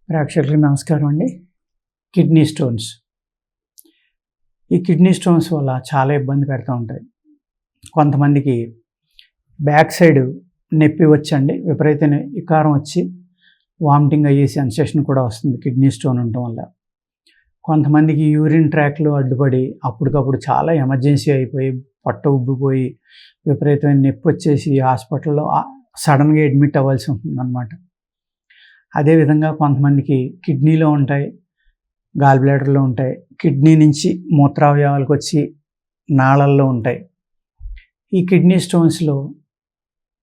ప్రేక్షకులకు నమస్కారం అండి. Kidney stones. ఈ కిడ్నీ స్టోన్స్ వల్ల చాలా ఇబ్బంది పెడుతూ ఉంటాయి. కొంతమందికి బ్యాక్ సైడ్ నొప్పి వచ్చండి, విపరీతమైన వికారం వచ్చి వామిటింగ్ అయ్యే సెన్సేషన్ కూడా వస్తుంది కిడ్నీ స్టోన్ ఉండటం వల్ల. కొంతమందికి యూరిన్ ట్రాక్లో అడ్డుపడి అప్పటికప్పుడు చాలా ఎమర్జెన్సీ అయిపోయి పొట్ట ఉబ్బిపోయి విపరీతమైన నొప్పి వచ్చేసి హాస్పిటల్లో సడన్గా అడ్మిట్ అవ్వాల్సి ఉంటుందన్నమాట. అదేవిధంగా కొంతమందికి కిడ్నీలో ఉంటాయి, గాల్ బ్లాడర్లో ఉంటాయి, కిడ్నీ నుంచి మూత్రావయవాలకు వచ్చి నాళల్లో ఉంటాయి. ఈ కిడ్నీ స్టోన్స్లో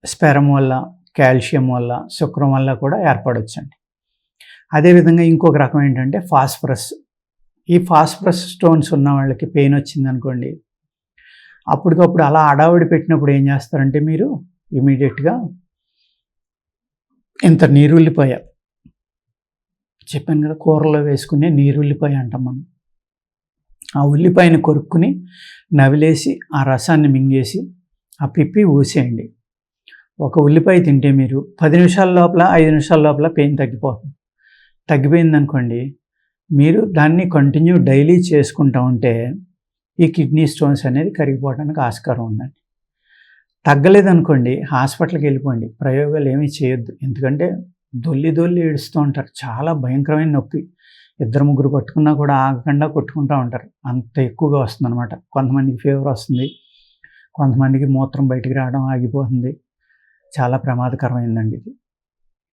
స్పెరమ్ వల్ల, కాల్షియం వల్ల, శుక్రం వల్ల కూడా ఏర్పడవచ్చండి. అదేవిధంగా ఇంకొక రకం ఏంటంటే ఫాస్ఫరస్. ఈ ఫాస్ఫరస్ స్టోన్స్ ఉన్న వాళ్ళకి పెయిన్ వచ్చిందనుకోండి, అప్పటికప్పుడు అలా అడావిడి పెట్టినప్పుడు ఏం చేస్తారంటే మీరు ఇమీడియట్గా ఇంత నీరుల్లిపాయ, చెప్పాను కదా కూరలో వేసుకునే నీరుల్లిపాయ అంటాం మనం, ఆ ఉల్లిపాయని కొరుక్కుని నవిలేసి ఆ రసాన్ని మింగేసి ఆ పిప్పి ఊసేయండి. ఒక ఉల్లిపాయ తింటే మీరు 10 నిమిషాల లోపల 5 నిమిషాల లోపల పెయిన్ తగ్గిపోతుంది. తగ్గిపోయిందనుకోండి, మీరు దాన్ని కంటిన్యూ డైలీ చేసుకుంటూ ఉంటే ఈ కిడ్నీ స్టోన్స్ అనేది కరిగిపోవడానికి ఆస్కారం ఉందండి. తగ్గలేదనుకోండి, హాస్పిటల్కి వెళ్ళిపోండి. ప్రయోగాలు ఏమీ చేయొద్దు, ఎందుకంటే దొల్లి ఏడుస్తూ ఉంటారు. చాలా భయంకరమైన నొప్పి, 2-3 పట్టుకున్నా కూడా ఆగకుండా కొట్టుకుంటూ ఉంటారు. అంత ఎక్కువగా వస్తుందన్నమాట. కొంతమందికి ఫీవర్ వస్తుంది, కొంతమందికి మూత్రం బయటికి రావడం ఆగిపోతుంది. చాలా ప్రమాదకరమైందండి ఇది.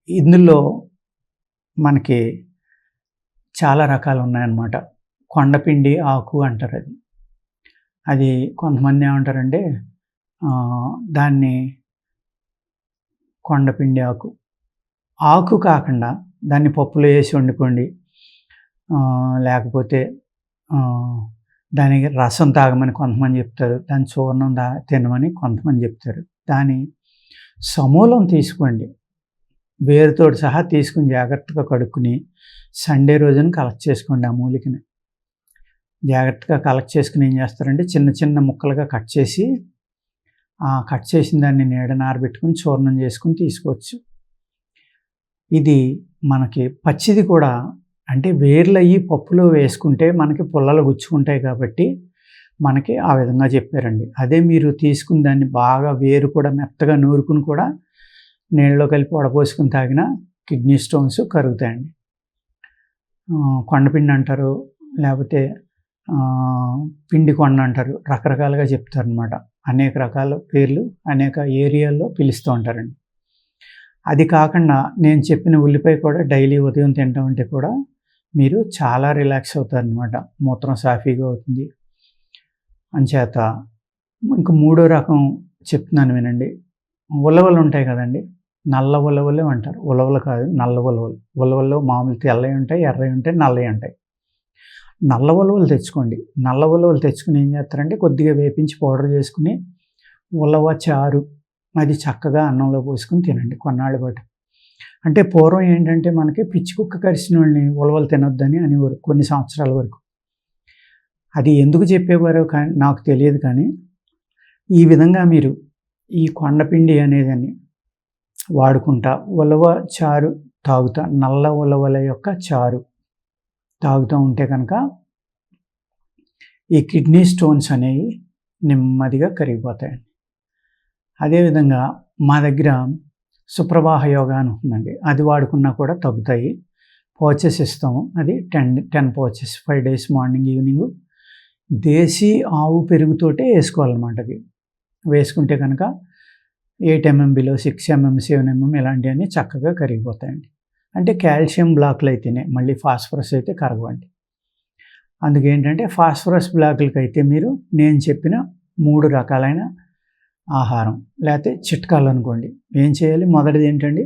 ఇందులో మనకి చాలా రకాలు ఉన్నాయన్నమాట. కొండపిండి ఆకు అంటారు. అది కొంతమంది ఏమంటారంటే దాన్ని కొండపిండి ఆకు కాకుండా దాన్ని పప్పులో వేసి వండుకోండి, లేకపోతే దానికి రసం తాగమని కొంతమంది చెప్తారు, దాని చూర్ణం తినమని కొంతమంది చెప్తారు. దాని సమూలం తీసుకోండి, వేరుతోటి సహా తీసుకుని జాగ్రత్తగా కడుక్కుని సండే రోజున కలెక్ట్ చేసుకోండి. ఆ మూలికని జాగ్రత్తగా కలెక్ట్ చేసుకుని ఏం చేస్తారంటే చిన్న చిన్న ముక్కలుగా కట్ చేసి, కట్ చేసిన దాన్ని నీడన ఆరబెట్టుకుని చూర్ణం చేసుకుని తీసుకోవచ్చు. ఇది మనకి పచ్చిది కూడా, అంటే వేర్లు అయ్యి పప్పులో వేసుకుంటే మనకి పుల్లలు గుచ్చుకుంటాయి కాబట్టి మనకి ఆ విధంగా చెప్పారండి. అదే మీరు తీసుకుని దాన్ని బాగా వేరు కూడా మెత్తగా నూరుకుని కూడా నీళ్ళలో కలిపి వడపోసుకుని తాగిన కిడ్నీ స్టోన్స్ కరుగుతాయండి. కొండపిండి అంటారు, లేకపోతే పిండి కొండ అంటారు, రకరకాలుగా చెప్తారనమాట. అనేక రకాల పేర్లు అనేక ఏరియాల్లో పిలుస్తూ ఉంటారండి. అది కాకుండా నేను చెప్పిన ఉల్లిపాయ కూడా డైలీ ఉదయం తింటామంటే కూడా మీరు చాలా రిలాక్స్ అవుతారనమాట. మూత్రం సాఫీగా అవుతుంది. అంచేత ఇంక 3వ రకం చెప్తున్నాను వినండి. ఉలవలు ఉంటాయి కదండి, నల్ల ఉలవలు అంటారు. ఉలవలు కాదు, నల్ల ఉలవలు. ఉలవల్లో మామూలు తెల్లవి ఉంటాయి, ఎర్రవి ఉంటాయి, నల్లవి ఉంటాయి. నల్ల ఉలవలు తెచ్చుకోండి. నల్ల ఉలవలు తెచ్చుకుని ఏం చేస్తారంటే కొద్దిగా వేపించి పౌడర్ చేసుకుని ఉలవ చారు అది చక్కగా అన్నంలో పోసుకుని తినండి కొన్నాళ్ళ పాటు. అంటే పూర్వం ఏంటంటే మనకి పిచ్చి కుక్క కరిచిన వాళ్ళని ఉలవలు తినొద్దని అనేవారు కొన్ని సంవత్సరాల వరకు. అది ఎందుకు చెప్పేవారో కానీ నాకు తెలియదు. కానీ ఈ విధంగా మీరు ఈ కొండపిండి అనేదాన్ని వాడుకుంటా ఉలవ చారు తాగుతా, నల్ల ఉలవల యొక్క చారు తాగుతూ ఉంటే కనుక ఈ కిడ్నీ స్టోన్స్ అనేవి నెమ్మదిగా కరిగిపోతాయండి. అదేవిధంగా మా దగ్గర సుప్రవాహ యోగా అని ఉంటుందండి, అది వాడుకున్నా కూడా తగ్గుతాయి. పౌచెస్ ఇస్తాము, అది 10 పౌచెస్ 5 days మార్నింగ్ ఈవినింగ్ దేశీ ఆవు పెరుగుతోటే వేసుకోవాలన్నమాట. అది వేసుకుంటే కనుక 8 mm బిలో 6 mm 7 mm ఇలాంటివన్నీ చక్కగా కరిగిపోతాయండి. అంటే కాల్షియం బ్లాక్లు అయితేనే, మళ్ళీ ఫాస్ఫరస్ అయితే కరగవండి. అందుకేంటంటే ఫాస్ఫరస్ బ్లాకులకి అయితే మీరు నేను చెప్పిన 3 రకాలైన ఆహారం లేకపోతే చిట్కాలు అనుకోండి. ఏం చేయాలి? మొదటిది ఏంటండి,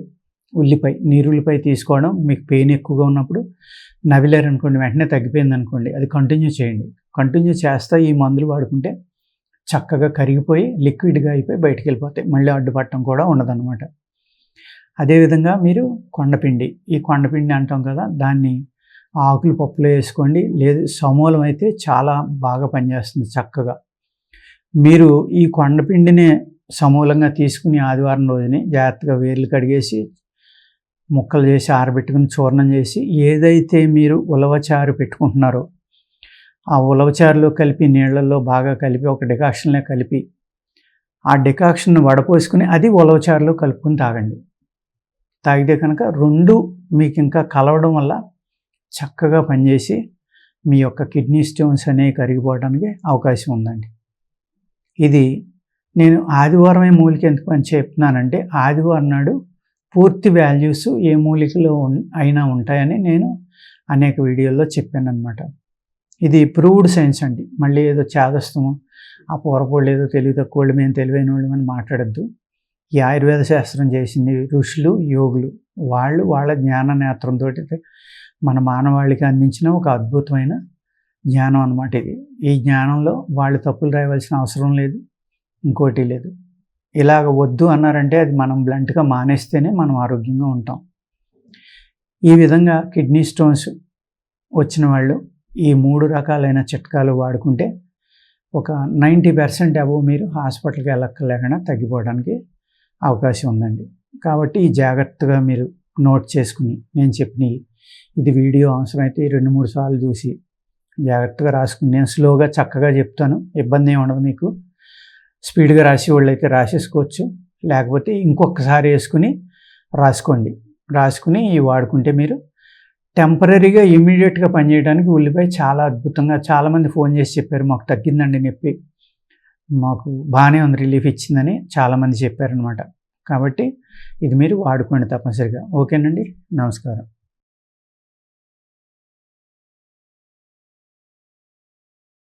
ఉల్లిపాయ, నీరుల్లిపాయ తీసుకోవడం. మీకు పెయిన్ ఎక్కువగా ఉన్నప్పుడు నవిలారనుకోండి, వెంటనే తగ్గిపోయింది అనుకోండి, అది కంటిన్యూ చేయండి. కంటిన్యూ చేస్తా ఈ మందులు వాడుకుంటే చక్కగా కరిగిపోయి లిక్విడ్గా అయిపోయి బయటికి వెళ్ళిపోతాయి. మళ్ళీ అడ్డుపట్టడం కూడా ఉండదన్నమాట. అదేవిధంగా మీరు కొండపిండి, ఈ కొండపిండి అంటాం కదా, దాన్ని ఆకులు పప్పులో వేసుకోండి. లేదు సమూలం అయితే చాలా బాగా పనిచేస్తుంది చక్కగా. మీరు ఈ కొండపిండిని సమూలంగా తీసుకుని ఆదివారం రోజుని జాగ్రత్తగా వేర్లు కడిగేసి ముక్కలు చేసి ఆరబెట్టుకుని చూర్ణం చేసి ఏదైతే మీరు ఉలవచారు పెట్టుకుంటున్నారో ఆ ఉలవచారులో కలిపి నీళ్ళల్లో బాగా కలిపి ఒక డికాషన్లో కలిపి ఆ డికాక్షన్ వడపోసుకుని అది ఉలవచారులో కలుపుకొని తాగండి. తాగితే కనుక రెండు మీకు ఇంకా కలవడం వల్ల చక్కగా పనిచేసి మీ యొక్క కిడ్నీ స్టోన్స్ అనేవి కరిగిపోవడానికి అవకాశం ఉందండి. ఇది నేను ఆదివారమే మూలిక ఎందుకు అని చెప్తున్నానంటే ఆదివారం నాడు పూర్తి వాల్యూస్ ఏ మూలికలో అయినా ఉంటాయని నేను అనేక వీడియోల్లో చెప్పాను అనమాట. ఇది ప్రూవ్డ్ సైన్స్ అండి. మళ్ళీ ఏదో చేదస్తము ఆ పూర్వపోళ్ళు ఏదో తెలివి తక్కువ వాళ్ళు మేము తెలివైన వాళ్ళు అని మాట్లాడద్దు. ఈ ఆయుర్వేద శాస్త్రం చేసింది ఋషులు యోగులు, వాళ్ళు వాళ్ళ జ్ఞాన నేత్రంతో మన మానవాళికి అందించిన ఒక అద్భుతమైన జ్ఞానం అన్నమాట ఇది. ఈ జ్ఞానంలో వాళ్ళు తప్పులు రాయవలసిన అవసరం లేదు, ఇంకోటి లేదు. ఇలాగ వద్దు అన్నారంటే అది మనం బ్లంట్గా మానేస్తేనే మనం ఆరోగ్యంగా ఉంటాం. ఈ విధంగా కిడ్నీ స్టోన్స్ వచ్చిన వాళ్ళు ఈ 3 రకాలైన చిట్కాలు వాడుకుంటే ఒక 90% అబోవ్ మీరు హాస్పిటల్కి వెళ్ళక్కర్లేకుండా తగ్గిపోవడానికి అవకాశం ఉందండి. కాబట్టి ఈ జాగ్రత్తగా మీరు నోట్ చేసుకుని నేను చెప్పినవి ఇది వీడియో అవసరమైతే 2-3 సార్లు చూసి జాగ్రత్తగా రాసుకుని నేను స్లోగా చక్కగా చెప్తాను, ఇబ్బంది ఏమి ఉండదు. మీకు స్పీడ్గా రాసి వాళ్ళు అయితే రాసేసుకోవచ్చు, లేకపోతే ఇంకొకసారి వేసుకుని రాసుకుని ఇవి వాడుకుంటే మీరు టెంపరీగా ఇమీడియట్గా పనిచేయడానికి ఉల్లిపాయ చాలా అద్భుతంగా చాలామంది ఫోన్ చేసి చెప్పారు, మాకు తగ్గిందండి నొప్పి, మాకు బాగానే ఉంది, రిలీఫ్ ఇచ్చిందని చాలామంది చెప్పారనమాట. కాబట్టి ఇది మీరు వాడుకోండి తప్పనిసరిగా. ఓకేనండి, నమస్కారం.